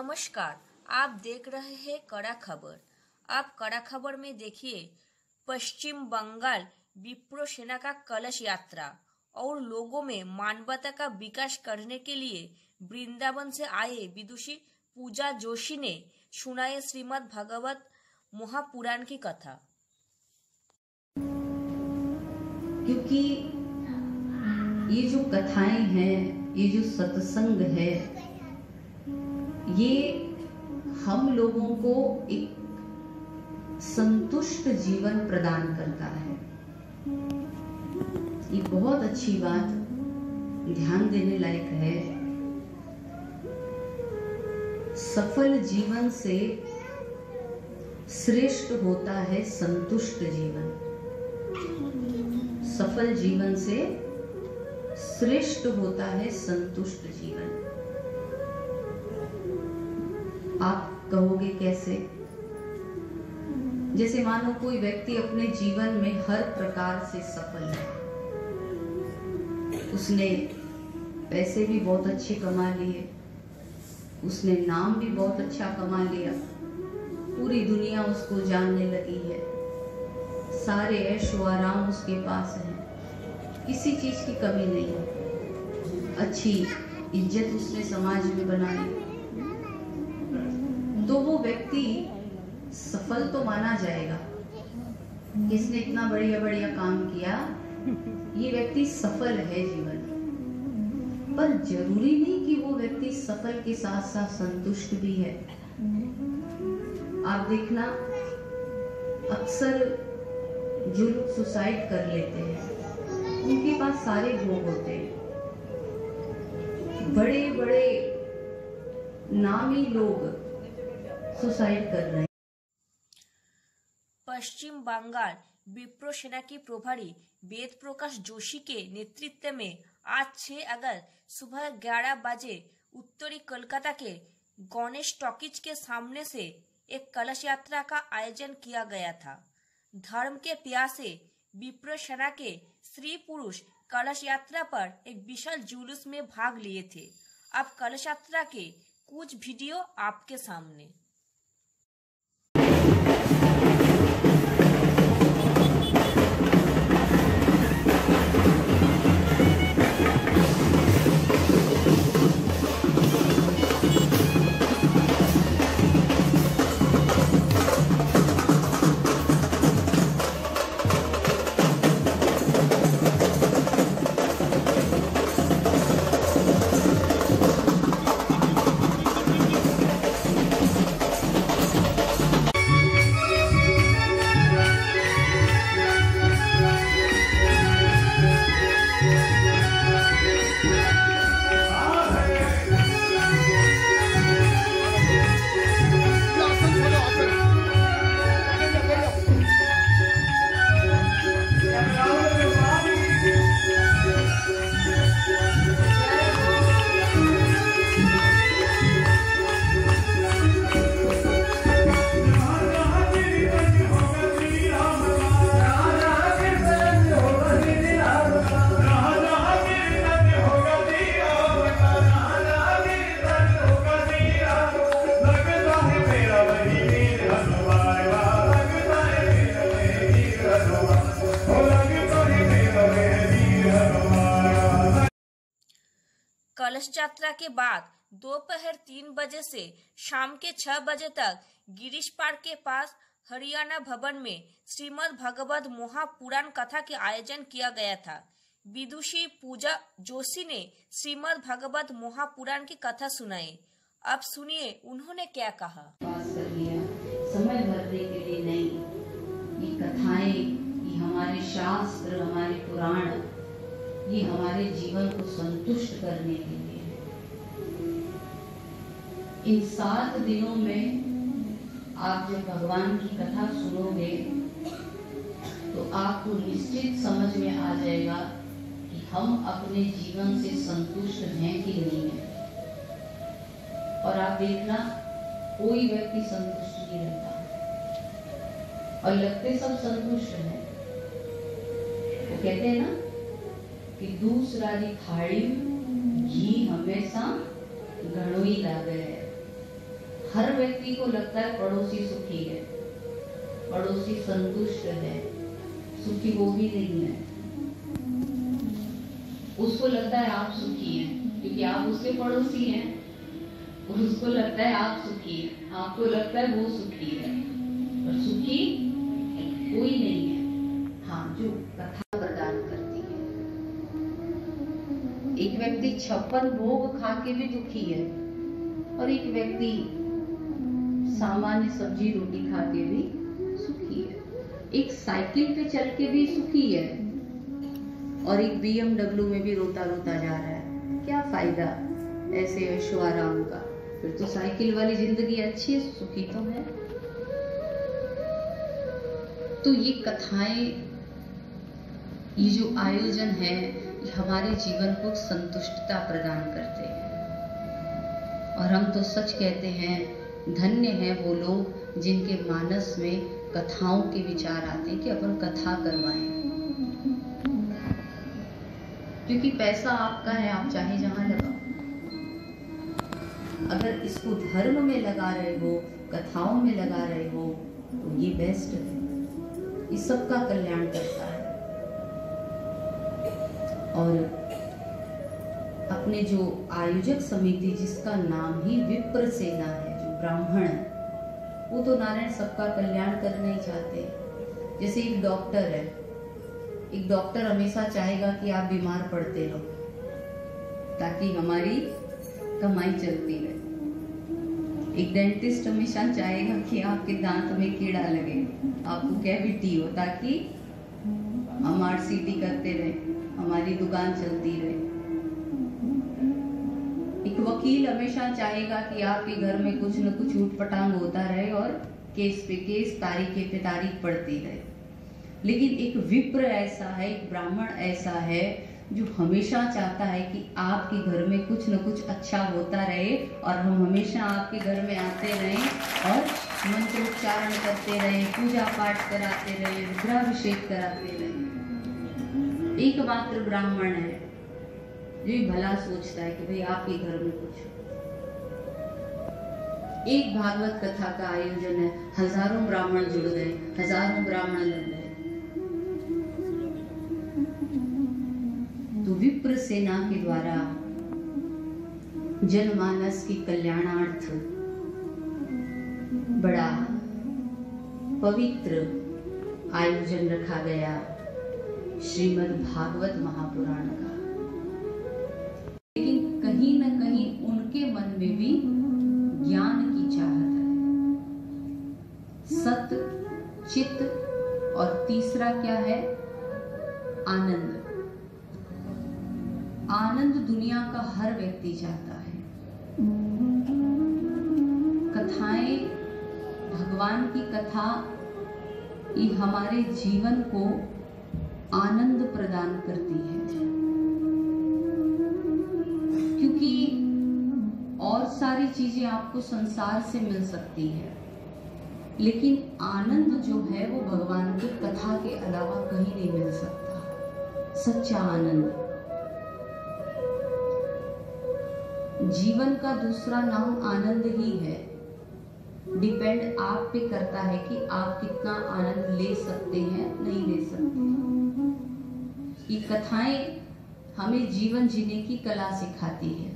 नमस्कार, आप देख रहे हैं कड़ा खबर। आप कड़ा खबर में देखिए पश्चिम बंगाल विप्रो सेना का कलश यात्रा और लोगों में मानवता का विकास करने के लिए वृंदावन से आए विदुषी पूजा जोशी ने सुनाए श्रीमद् भागवत महापुराण की कथा। क्योंकि ये जो कथाएं हैं, ये जो सत्संग है, ये हम लोगों को एक संतुष्ट जीवन प्रदान करता है। ये बहुत अच्छी बात ध्यान देने लायक है। सफल जीवन से श्रेष्ठ होता है संतुष्ट जीवन। सफल जीवन से श्रेष्ठ होता है संतुष्ट जीवन। आप कहोगे कैसे? जैसे मानो कोई व्यक्ति अपने जीवन में हर प्रकार से सफल है। उसने पैसे भी बहुत अच्छे कमा लिए, उसने नाम भी बहुत अच्छा कमा लिया, पूरी दुनिया उसको जानने लगी है, सारे ऐश व आराम उसके पास है, किसी चीज की कमी नहीं है, अच्छी इज्जत उसने समाज में बना ली, तो वो व्यक्ति सफल तो माना जाएगा। किसने इतना बढ़िया बढ़िया काम किया, ये व्यक्ति सफल है जीवन। पर जरूरी नहीं कि वो व्यक्ति सफल के साथ साथ संतुष्ट भी है। आप देखना, अक्सर जो लोग सुसाइड कर लेते हैं उनके पास सारे भोग होते हैं। बड़े बड़े नामी लोग सुसाइड कर रहे हैं। पश्चिम बंगाल विप्रो सेना की प्रभारी वेद प्रकाश जोशी के नेतृत्व में आज 6 अगस्त सुबह 11 बजे उत्तरी कोलकाता के गणेश टॉकीज के सामने से एक कलश यात्रा का आयोजन किया गया था। धर्म के प्यासे विप्रो सेना के स्त्री पुरुष कलश यात्रा पर एक विशाल जुलूस में भाग लिए थे। अब कलश यात्रा के कुछ वीडियो आपके सामने। कलश यात्रा के बाद दोपहर 3 बजे से शाम के 6 बजे तक गिरीश पार्क के पास हरियाणा भवन में श्रीमद् भागवत महापुराण कथा के आयोजन किया गया था। विदुषी पूजा जोशी ने श्रीमद् भागवत महापुराण की कथा सुनाई। अब सुनिए उन्होंने क्या कहा। समय भरने के लिए नहीं, ये कथाएं, ये हमारे शास्त्र, हमारे पुराण, ये हमारे जीवन को संतुष्ट करने के लिए। इन 7 दिनों में आप जब भगवान की कथा सुनोगे तो आपको निश्चित समझ में आ जाएगा कि हम अपने जीवन से संतुष्ट हैं कि नहीं है। और आप देखना, कोई व्यक्ति संतुष्ट नहीं रहता और लगते सब संतुष्ट हैं। वो कहते हैं ना कि दूसरारी थाળી ઘી હંમેશા ઘણું લાગે है। हर व्यक्ति को लगता है पड़ोसी सुखी है, पड़ोसी संतुष्ट है, सुखी वो भी नहीं है। उसको लगता है आप सुखी हैं क्योंकि आप उसके पड़ोसी हैं, उसको लगता है आप सुखी हैं, आपको लगता है वो सुखी है, पर सुखी कोई नहीं है। हाँ, जो कथा प्रदान करती है। एक व्यक्ति 56 भोग खा के भी दुखी है और एक व्यक्ति सामान्य सब्जी रोटी खा के भी सुखी है। एक साइकिल पे चल के भी सुखी है और एक BMW में भी रोता रोता जा रहा है। क्या फायदा ऐसे ऐशो आराम का? फिर तो साइकिल वाली जिंदगी अच्छी है, सुखी तो है। तो ये कथाएं, ये जो आयोजन है, ये हमारे जीवन को संतुष्टता प्रदान करते हैं। और हम तो सच कहते हैं, धन्य हैं वो लोग जिनके मानस में कथाओं के विचार आते हैं कि अपन कथा करवाएं। क्योंकि पैसा आपका है, आप चाहे जहां लगाओ। अगर इसको धर्म में लगा रहे हो, कथाओं में लगा रहे हो, तो ये बेस्ट है, ये सबका कल्याण करता है। और अपने जो आयोजक समिति, जिसका नाम ही विप्र सेना है, जो ब्राह्मण है, वो तो नारायण सबका कल्याण करना ही चाहते हैं। जैसे एक डॉक्टर है, एक डॉक्टर हमेशा चाहेगा कि आप बीमार पड़ते रहो ताकि हमारी कमाई चलती रहे। एक डेंटिस्ट हमेशा चाहेगा कि आपके दांत में कीड़ा लगे, आपको कैविटी हो, ताकि हम RCT करते रहे, हमारी दुकान चलती रहे। एक वकील हमेशा चाहेगा कि आपके घर में कुछ न कुछ ऊटपटांग होता रहे और केस पे केस, तारीख पे तारीख पड़ती रहे। लेकिन एक विप्र ऐसा है, एक ब्राह्मण ऐसा है जो हमेशा चाहता है कि आपके घर में कुछ न कुछ अच्छा होता रहे और हम हमेशा आपके घर में आते रहें और मंत्रोच्चारण करते रहें, पूजा पाठ कराते रहें, रुद्राभिषेक कराते रहें। एकमात्र ब्राह्मण है जो भला सोचता है कि भाई आपके घर में कुछ। एक भागवत कथा का आयोजन है, हजारों ब्राह्मण जुड़ गए, हजारों ब्राह्मण लग गए। तो विप्र सेना के द्वारा जनमानस के कल्याणार्थ बड़ा पवित्र आयोजन रखा गया श्रीमद् भागवत महापुराण का। लेकिन कहीं न कहीं उनके मन में भी ज्ञान की चाहत है, सत्य, चित्त और तीसरा क्या है? आनंद। आनंद दुनिया का हर व्यक्ति चाहता है। कथाएं, भगवान की कथा, ये हमारे जीवन को आनंद प्रदान करती है। क्योंकि और सारी चीजें आपको संसार से मिल सकती है, लेकिन आनंद जो है वो भगवान की कथा के अलावा कहीं नहीं मिल सकता। सच्चा आनंद। जीवन का दूसरा नाम आनंद ही है। डिपेंड आप पे करता है कि आप कितना आनंद ले सकते हैं, नहीं ले सकते। ये कथाएं हमें जीवन जीने की कला सिखाती है।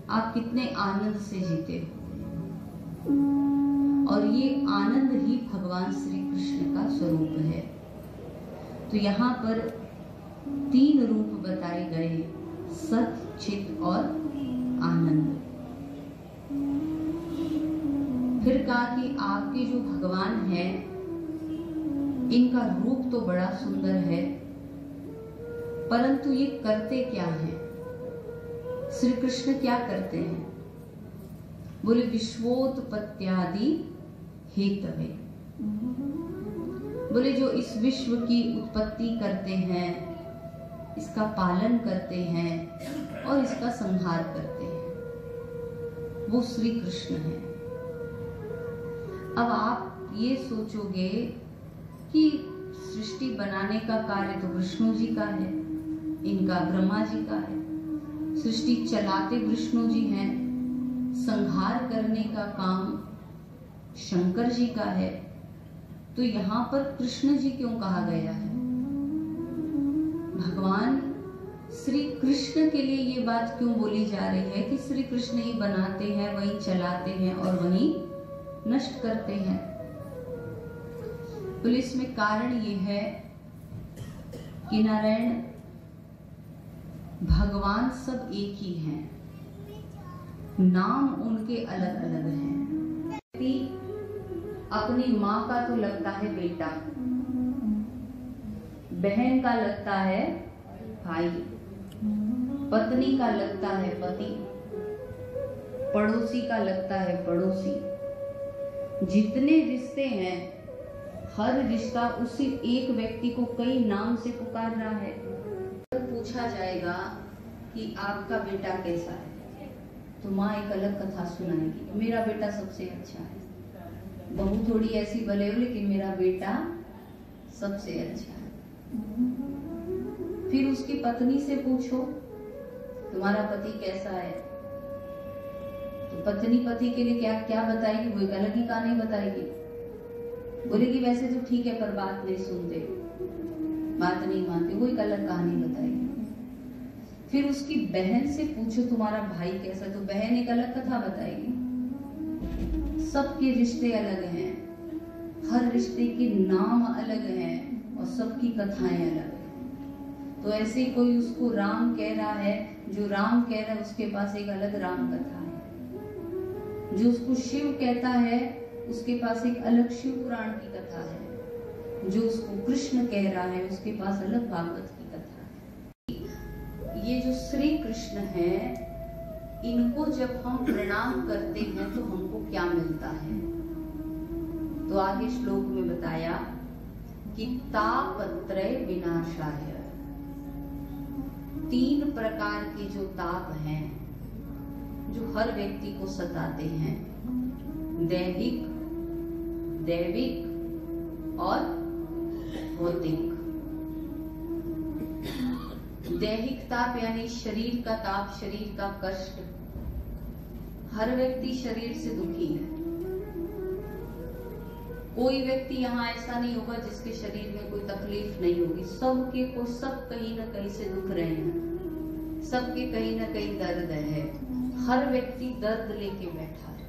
आप कितने आनंद से जीते हो, और ये आनंद ही भगवान श्री कृष्ण का स्वरूप है। तो यहाँ पर 3 रूप बताए गए, सत, चित और आनंद। फिर कहा कि आपके जो भगवान हैं, इनका रूप तो बड़ा सुंदर है, परंतु ये करते क्या हैं? श्री कृष्ण क्या करते हैं? बोले विश्वोत्पत्त्यादि हेतवे। बोले जो इस विश्व की उत्पत्ति करते हैं, इसका पालन करते हैं और इसका संहार करते हैं, वो श्री कृष्ण है। अब आप ये सोचोगे कि सृष्टि बनाने का कार्य तो विष्णु जी का है, इनका ब्रह्मा जी का है, सृष्टि चलाते विष्णु जी हैं, संहार करने का काम शंकर जी का है, तो यहाँ पर कृष्ण जी क्यों कहा गया है? भगवान श्री कृष्ण के लिए ये बात क्यों बोली जा रही है कि श्री कृष्ण ही बनाते हैं, वही चलाते हैं और वही नष्ट करते हैं? तो इसमें कारण ये है कि नारायण भगवान सब एक ही हैं, नाम उनके अलग अलग हैं। अपनी माँ का तो लगता है बेटा, बहन का लगता है भाई, पत्नी का लगता है पति, पड़ोसी का लगता है पड़ोसी। जितने रिश्ते हैं, हर रिश्ता उसी एक व्यक्ति को कई नाम से पुकार रहा है। पूछा जाएगा कि आपका बेटा कैसा है, तो माँ एक अलग कथा सुनाएगी, मेरा बेटा सबसे अच्छा है। बहू थोड़ी ऐसी भले हो, लेकिन मेरा बेटा सबसे अच्छा है। फिर उसकी पत्नी से पूछो तुम्हारा पति कैसा है, तो पत्नी पति के लिए क्या क्या बताएगी? वो एक अलग ही कहानी बताएगी। बोलेगी वैसे तो ठीक है, पर बात नहीं सुनते, बात नहीं मानते, वो एक अलग कहानी बताएगी। फिर उसकी बहन से पूछो तुम्हारा भाई कैसा, तो बहन एक अलग कथा बताएगी। सबके रिश्ते अलग हैं, हर रिश्ते के नाम अलग हैं और सबकी कथाएं अलग हैं। तो ऐसे कोई उसको राम कह रहा है, जो राम कह रहा है उसके पास एक अलग राम कथा है। जो उसको शिव कहता है उसके पास एक अलग शिव पुराण की कथा है। जो उसको कृष्ण कह रहा है उसके पास अलग भागवत की कथा है। ये जो श्री कृष्ण है, इनको जब हम प्रणाम करते हैं तो हमको क्या मिलता है? तो आगे श्लोक में बताया कि तापत्रय विनाशाय, 3 प्रकार के जो ताप हैं जो हर व्यक्ति को सताते हैं, दैहिक, दैविक और भौतिक। दैहिक ताप यानी शरीर का ताप, शरीर का कष्ट। हर व्यक्ति शरीर से दुखी है। कोई व्यक्ति यहाँ ऐसा नहीं होगा जिसके शरीर में कोई तकलीफ नहीं होगी। सबके को सब कहीं न कहीं से दुख रहे हैं, सबके कहीं न कहीं दर्द है। हर व्यक्ति दर्द लेके बैठा है।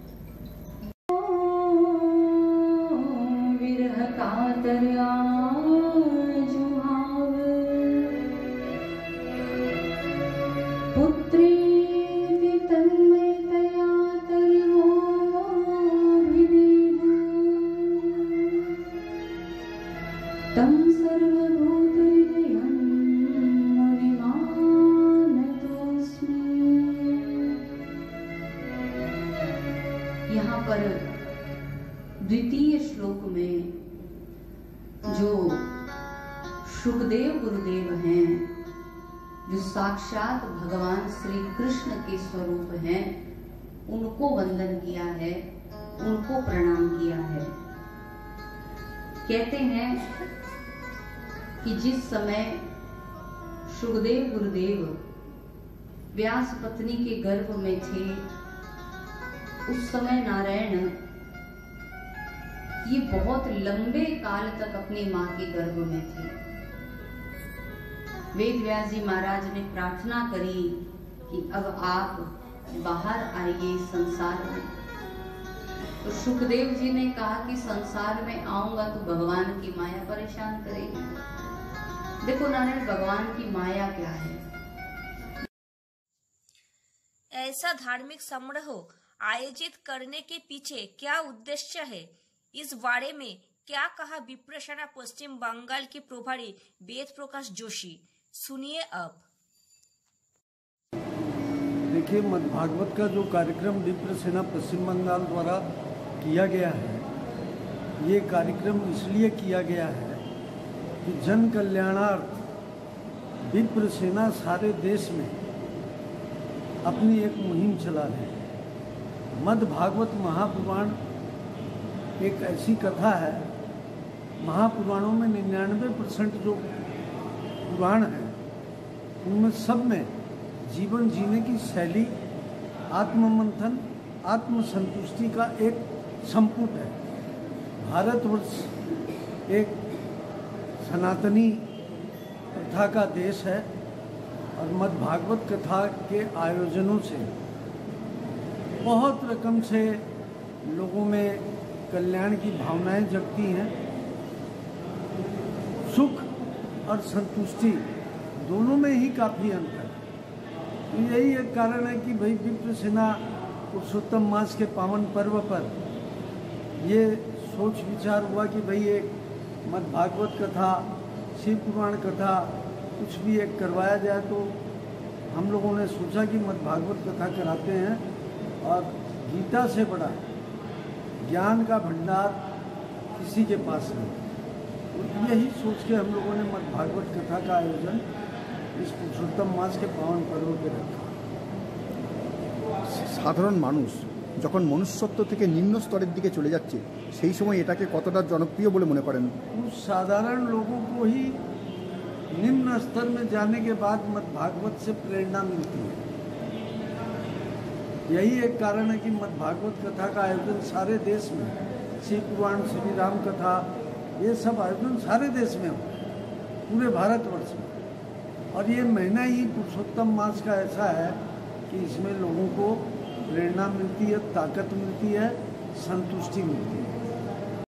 विरह कातर पुत्री तन्मयतया तर्वो विदेव तम सर्वभूत हृदयं मुनिमानतोऽस्मि। यहाँ पर द्वितीय श्लोक में जो शुकदेव गुरुदेव हैं, जो साक्षात भगवान श्री कृष्ण के स्वरूप हैं, उनको वंदन किया है, उनको प्रणाम किया है। कहते हैं कि जिस समय शुकदेव गुरुदेव व्यास पत्नी के गर्भ में थे, उस समय नारायण ये बहुत लंबे काल तक अपनी माँ के गर्भ में थे। वेद व्यास जी महाराज ने प्रार्थना करी कि अब आप बाहर आइए संसार में। तो शुकदेव जी ने कहा कि संसार में आऊंगा तो भगवान की माया परेशान करेगी। देखो नारायण, भगवान की माया क्या है? ऐसा धार्मिक समारोह आयोजित करने के पीछे क्या उद्देश्य है, इस बारे में क्या कहा विप्रसेना पश्चिम बंगाल की प्रभारी वेद प्रकाश जोशी। सुनिए अब। देखिए, मद्भागवत का जो कार्यक्रम विप्रसेना पश्चिम बंगाल द्वारा किया गया है, ये कार्यक्रम इसलिए किया गया है कि जन कल्याणार्थ विप्रसेना सारे देश में अपनी एक मुहिम चला रहे हैं। मद्भागवत महापुराण एक ऐसी कथा है, महापुराणों में 99% जो पुराण है उनमें सब में जीवन जीने की शैली, आत्ममंथन आत्मसंतुष्टि का एक संपुट है। भारतवर्ष एक सनातनी प्रथा का देश है और मद्भागवत कथा के आयोजनों से बहुत रकम से लोगों में कल्याण की भावनाएं जगती हैं। सुख और संतुष्टि दोनों में ही काफ़ी अंतर है। तो यही एक कारण है कि भाई विप्रसेना पुरुषोत्तम मास के पावन पर्व पर ये सोच विचार हुआ कि भाई एक मद्भागवत कथा, शिव पुराण कथा कुछ भी एक करवाया जाए। तो हम लोगों ने सोचा कि मद्भागवत कथा कराते हैं और गीता से बड़ा ज्ञान का भंडार किसी के पास नहीं। तो यही सोच के हम लोगों ने मद्भागवत कथा का आयोजन इस पुरुषोत्तम मास के पावन पर्व पे रखा। সাধারণ মানুষ যখন মনুষ্যত্ব থেকে নিম্ন স্তরের দিকে চলে যাচ্ছে সেই সময় এটাকে কতটা জনপ্রিয় বলে মনে করেন? उस साधारण लोगों को ही निम्न स्तर में जाने के बाद मद्भागवत से प्रेरणा मिलती है। यही एक कारण है कि मद्भागवत कथा का आयोजन सारे देश में, शिव पुराण, श्री राम कथा, ये सब आयोजन सारे देश में हो, पूरे भारतवर्ष में। और ये महीना ही पुरुषोत्तम मास का ऐसा है कि इसमें लोगों को प्रेरणा मिलती है, ताकत मिलती है, संतुष्टि मिलती है।